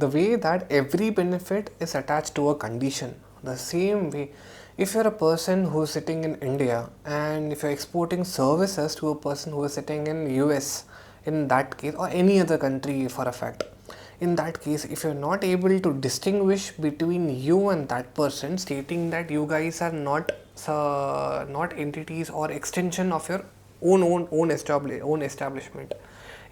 the way that every benefit is attached to a condition. The same way, if you're a person who's sitting in India and if you're exporting services to a person who is sitting in US, in that case, or any other country for a fact, in that case, if you're not able to distinguish between you and that person, stating that you guys are not entities or extension of your own establishment,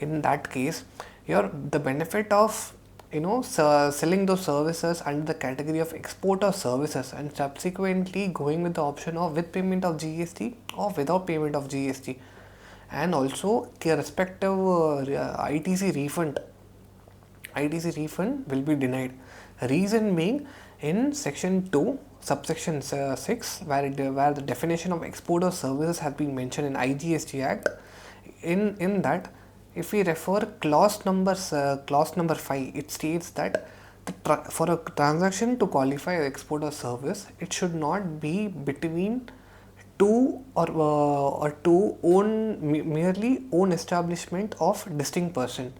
in that case, the benefit of selling those services under the category of exporter services and subsequently going with the option of with payment of GST or without payment of GST, and also respective ITC refund will be denied. Reason being, in section 2 subsection 6, where the definition of exporter services has been mentioned in IGST Act, in that, if we refer clause number 5, it states that for a transaction to qualify as exporter service, it should not be between two merely own establishment of distinct person.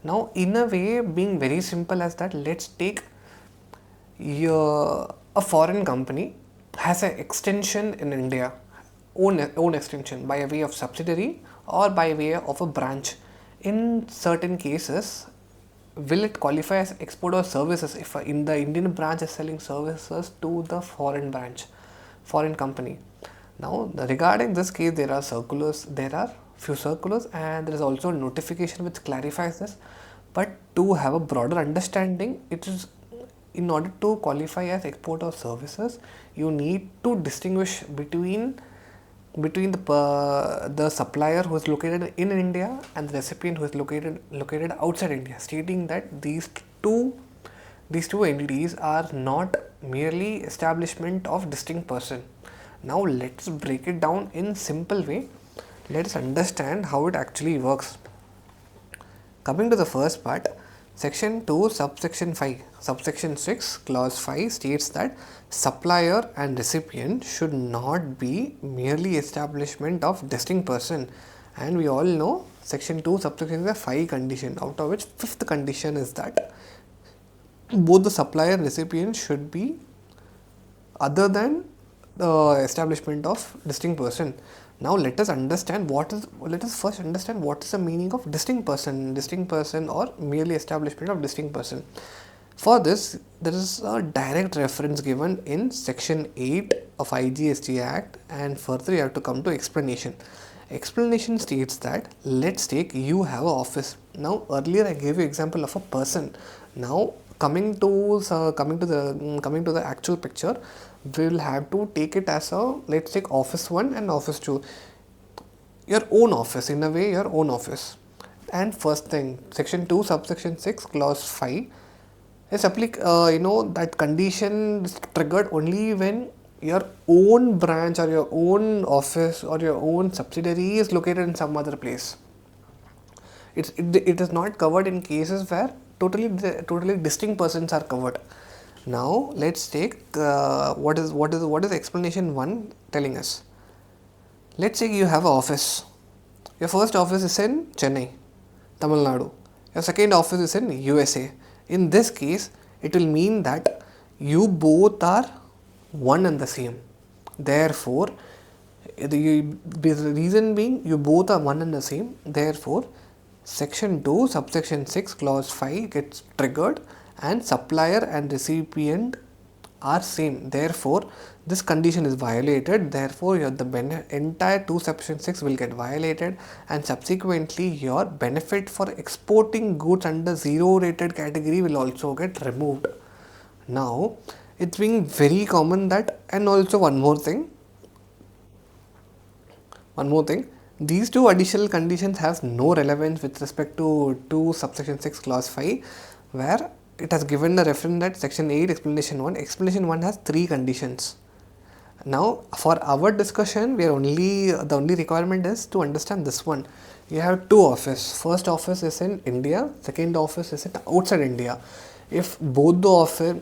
Now, in a way, being very simple as that, let's take a foreign company has an extension in India, own extension by way of subsidiary or by way of a branch. In certain cases, will it qualify as export or services if in the Indian branch is selling services to the foreign company? Now, regarding this case, there are few circulars, and there is also a notification which clarifies this. But to have a broader understanding, it is in order to qualify as export or services, you need to distinguish between the supplier who is located in India and the recipient who is located outside India, stating that these two entities are not merely establishment of distinct person. Now let's break it down in simple way. Let's understand how it actually works. Coming to the first part, section 2 subsection 5 subsection 6 clause 5 states that supplier and recipient should not be merely establishment of distinct person, and we all know section 2 subsection is a 5 condition, out of which 5th condition is that both the supplier and recipient should be other than the establishment of distinct person. Now let us first understand what is the meaning of distinct person or merely establishment of distinct person. For this, there is a direct reference given in section 8 of IGST Act, and further you have to come to explanation. Explanation states that, let's take you have an office. Now earlier I gave you example of a person. Now coming to the actual picture, we will have to take it as let's take office 1 and office 2. Your own office, in a way your own office. And first thing, section 2 subsection 6 clause 5 is that condition is triggered only when your own branch or your own office or your own subsidiary is located in some other place. It is not covered in cases where totally distinct persons are covered. Now let's take what is explanation 1 telling us. Let's say you have an office. Your first office is in Chennai, Tamil Nadu. Your second office is in USA. In this case, it will mean that you both are one and the same. Therefore, the reason being you both are one and the same. Therefore, section 2 subsection 6 clause 5 gets triggered, and supplier and recipient are same. Therefore, this condition is violated. Therefore, the entire 2 subsection 6 will get violated, and subsequently your benefit for exporting goods under 0 rated category will also get removed. Now, it's being very common that, and also one more thing, these two additional conditions have no relevance with respect to 2 subsection 6 clause 5, where it has given the reference that section 8 explanation 1. Explanation 1 has 3 conditions. Now for our discussion, the only requirement is to understand this one. You have 2 offices. First office is in India, second office is in outside India. If both the office,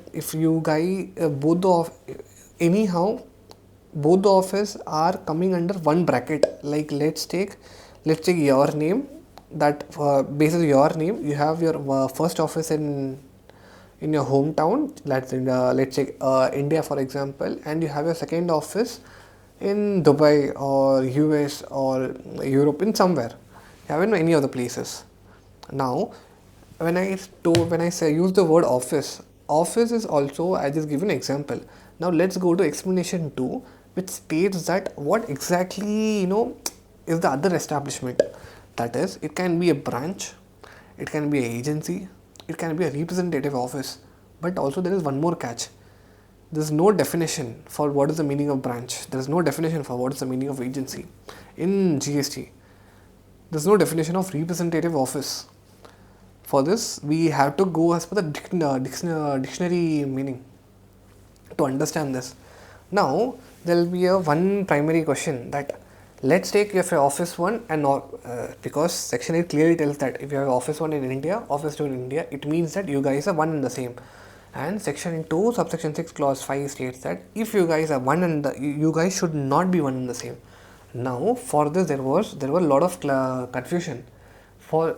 both the office are coming under one bracket, like let's take your name, that basis your name, you have your first office in in your hometown, let's say India for example, and you have your second office in Dubai or US or Europe, in somewhere, you have in any of the places. Now, when I say use the word office, office is also, I just give an example. Now let's go to explanation 2, which states that what exactly is the other establishment. That is, it can be a branch, it can be an agency, it can be a representative office. But also there is one more catch. There is no definition for what is the meaning of branch. There is no definition for what is the meaning of agency. In GST, there is no definition of representative office. For this, we have to go as per the dictionary meaning to understand this. Now, there will be a one primary question that, let's take if your office 1 and because section 8 clearly tells that if you have office 1 in India, office 2 in India, it means that you guys are one and the same. And section 2 subsection 6 clause 5 states that if you guys are one and you guys should not be one and the same. Now for this there were a lot of confusion. For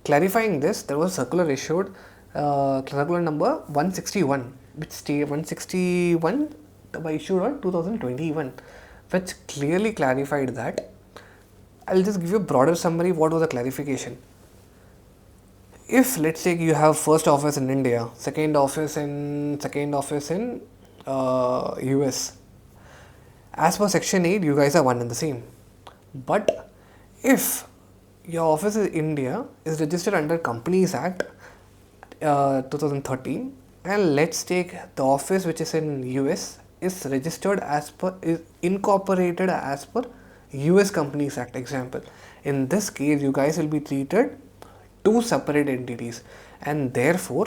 clarifying this, there was circular issued, circular number 161, which 161 issued on 2021, which clearly clarified that. I'll just give you a broader summary. What was the clarification? If let's say you have first office in India, second office in US, as per section 8, you guys are one and the same. But if your office in India is registered under Companies Act 2013, and let's take the office which is in US is registered is incorporated as per US Companies Act example. In this case, you guys will be treated two separate entities, and therefore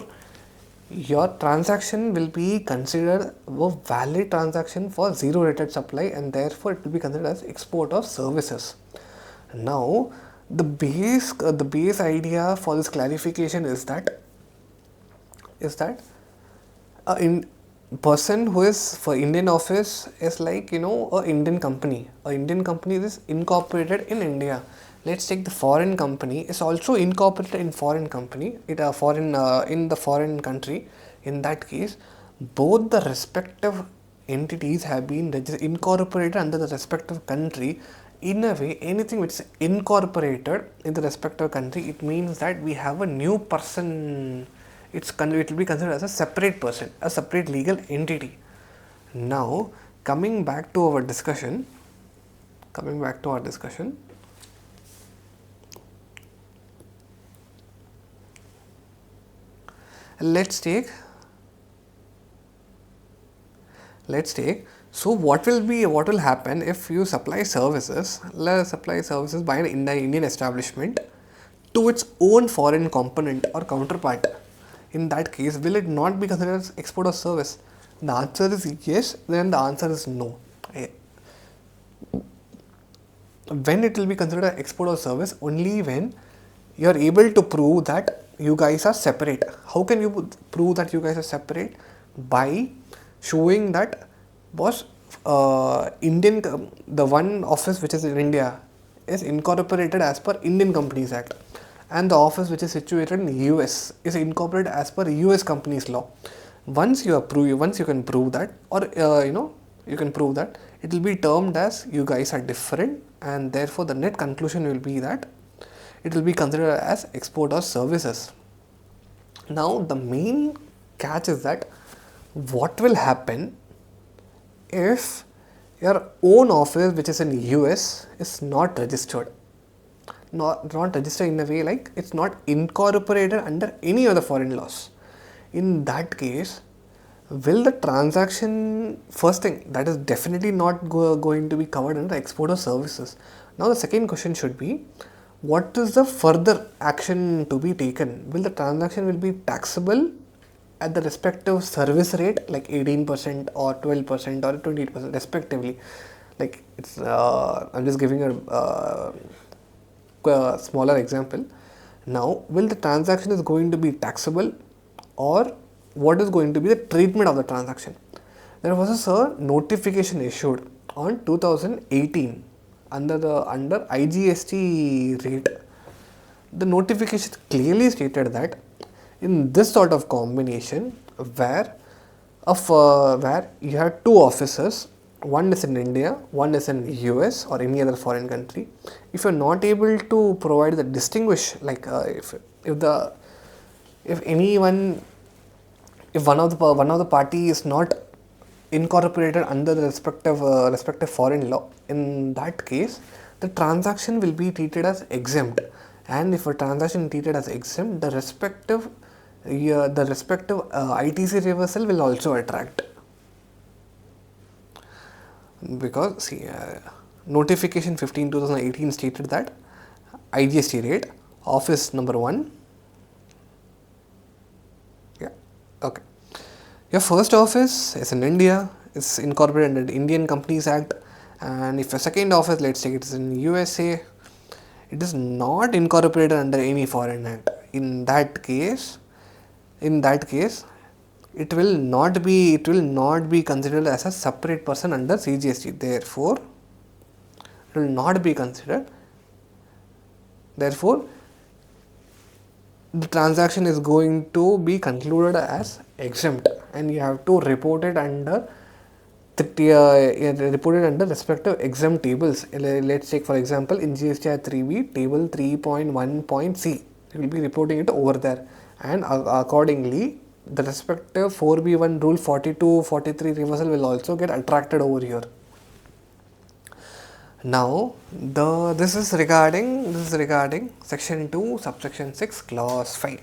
your transaction will be considered a valid transaction for zero rated supply, and therefore it will be considered as export of services. Now the base idea for this clarification is that a person who is for Indian office is like a Indian company. A Indian company is incorporated in India. Let's take the foreign company is also incorporated in foreign company, in the foreign country. In that case, both the respective entities have been incorporated under the respective country. In a way, anything which is incorporated in the respective country, it means that we have a new person. It will be considered as a separate person, a separate legal entity. Now, coming back to our discussion. Let's take, so what will happen if you supply services by an Indian establishment to its own foreign component or counterpart? In that case, will it not be considered as export of service? The answer is yes, then the answer is no. When it will be considered export of service? Only when you are able to prove that you guys are separate. How can you prove that you guys are separate? By showing that the one office which is in India is incorporated as per Indian Companies Act, and the office which is situated in US is incorporated as per US Companies Law. Once you can prove that, or you can prove that, it will be termed as you guys are different, and therefore the net conclusion will be that it will be considered as export of services. Now the main catch is that what will happen if your own office which is in US is not registered? Not registered in a way like it's not incorporated under any other foreign laws. In that case, will the transaction, first thing, that is definitely not going to be covered under export of services. Now the second question should be, what is the further action to be taken? Will the transaction will be taxable at the respective service rate, like 18% or 12% or 28% respectively? Like it's I'm just giving a smaller example. Now, will the transaction is going to be taxable, or what is going to be the treatment of the transaction? There was a notification issued on 2018 under IGST rate. The notification clearly stated that In this sort of combination, where where you have two offices, one is in India, one is in US or any other foreign country. If you're not able to provide the distinguish, like if the if anyone if one of the party is not incorporated under the respective foreign law, in that case the transaction will be treated as exempt, and if a transaction is treated as exempt, the respective ITC reversal will also attract, because see, notification 15/2018 stated that IGST rate office number 1. Yeah, okay. Your first office is in India, it's incorporated under the Indian Companies Act, and if your second office, let's say it is in USA, it is not incorporated under any foreign act. In that case, it will not be considered as a separate person under CGST. Therefore, it will not be considered. Therefore, the transaction is going to be concluded as exempt, and you have to report it under respective exempt tables. Let's take for example in GST 3B table 3.1.c, you will be reporting it over there, and accordingly the respective 4B1 rule 42/43 reversal will also get attracted over here. Now this is regarding section 2 subsection 6 clause 5.